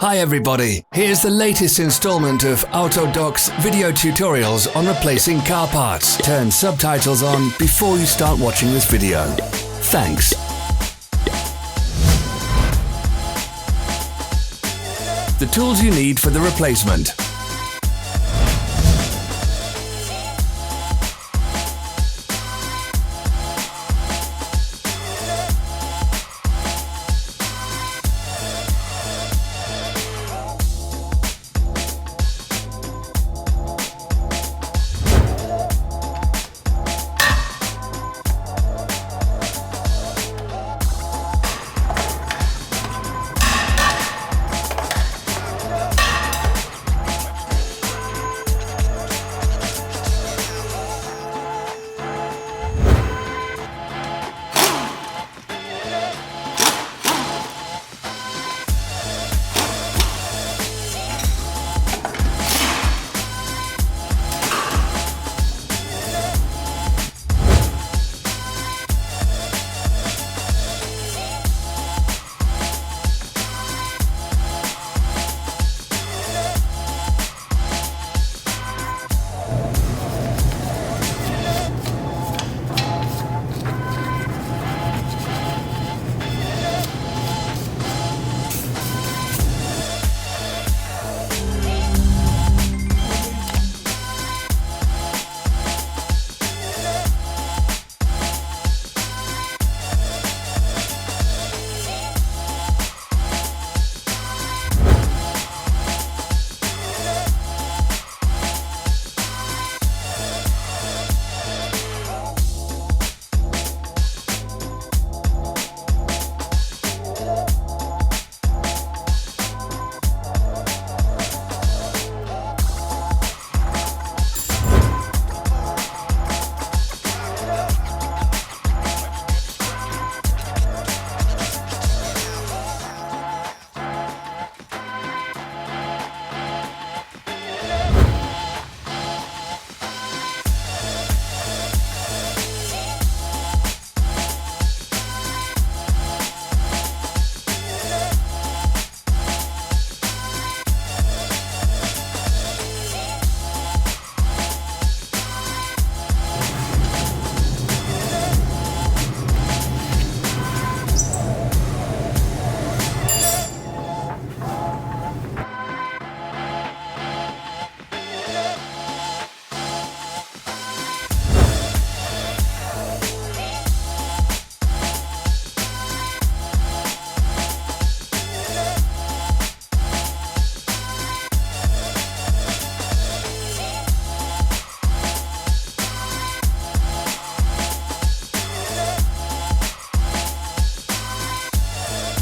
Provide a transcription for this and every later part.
Hi everybody, here's the latest installment of Autodoc's video tutorials on replacing car parts. Turn subtitles on before you start watching this video. Thanks. The tools you need for the replacement.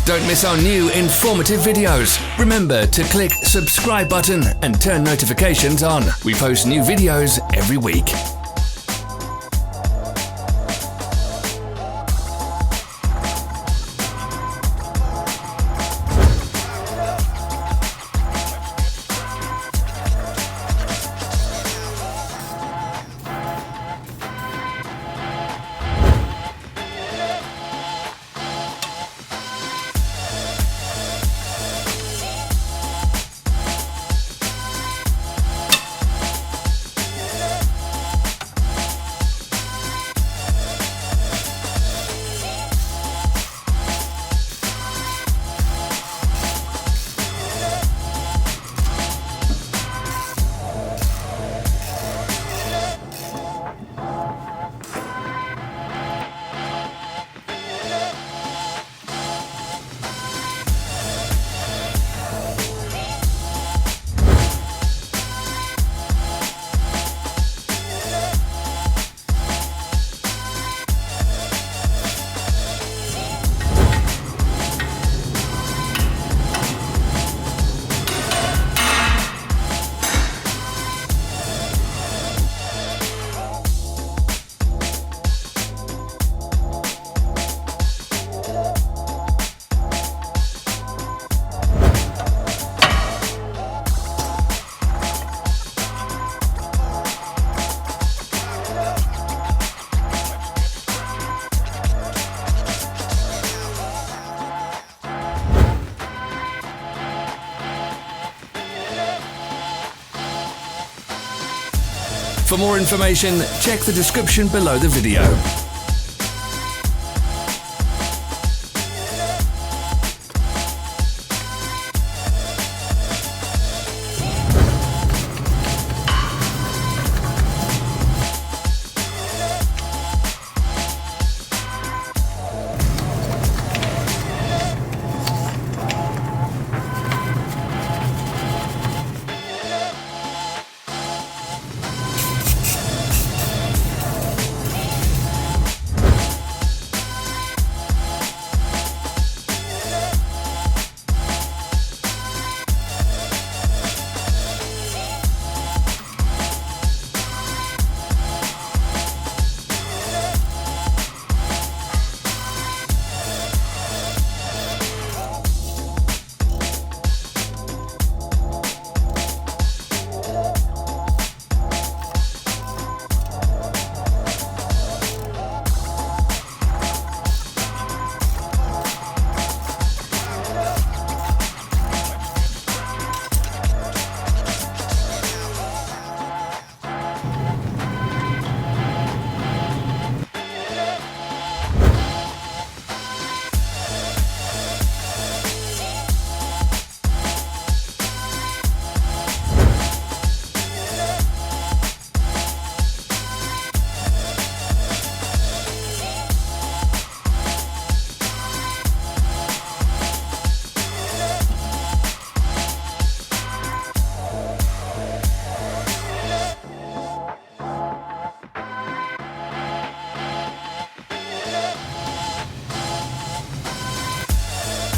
Don't miss our new informative videos. Remember to click subscribe button and turn notifications on. We post new videos every week. For more information, check the description below the video.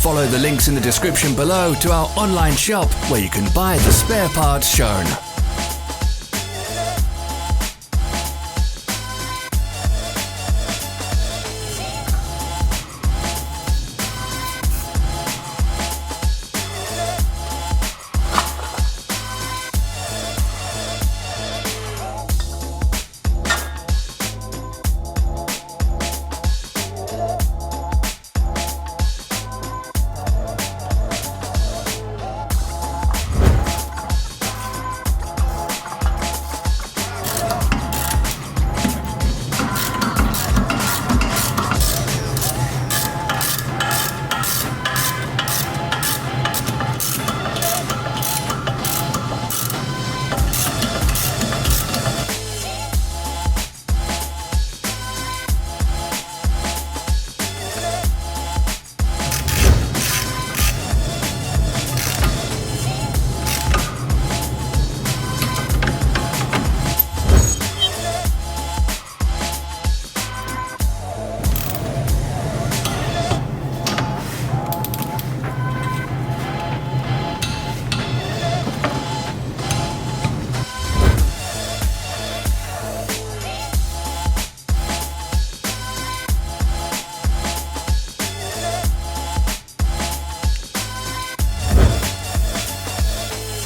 Follow the links in the description below to our online shop where you can buy the spare parts shown.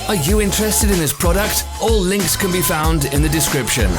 Are you interested in this product? All links can be found in the description.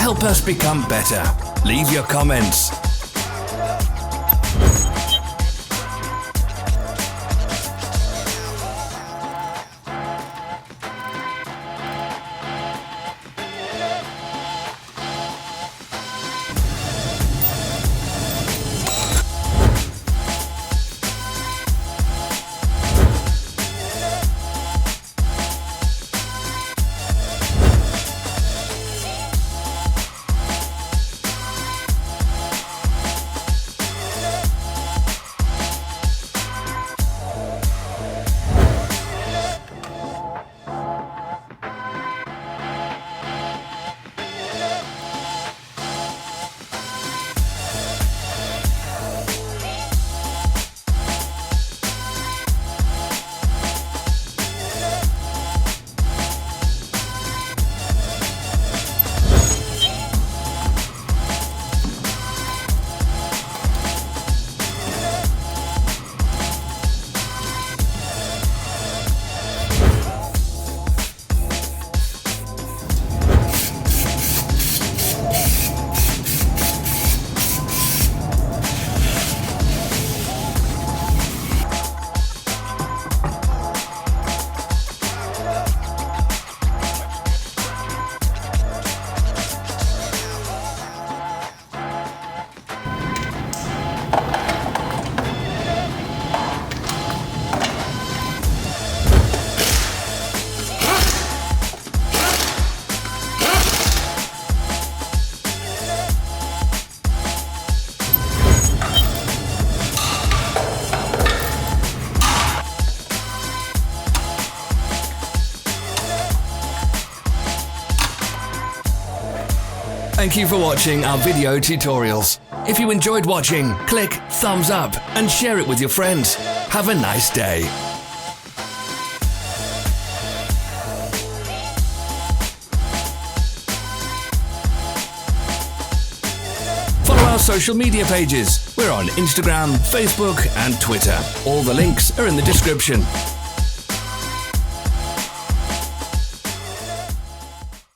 Help us become better. Leave your comments. Thank you for watching our video tutorials. If you enjoyed watching, click thumbs up and share it with your friends. Have a nice day. Follow our social media pages. We're on Instagram, Facebook and Twitter. All the links are in the description.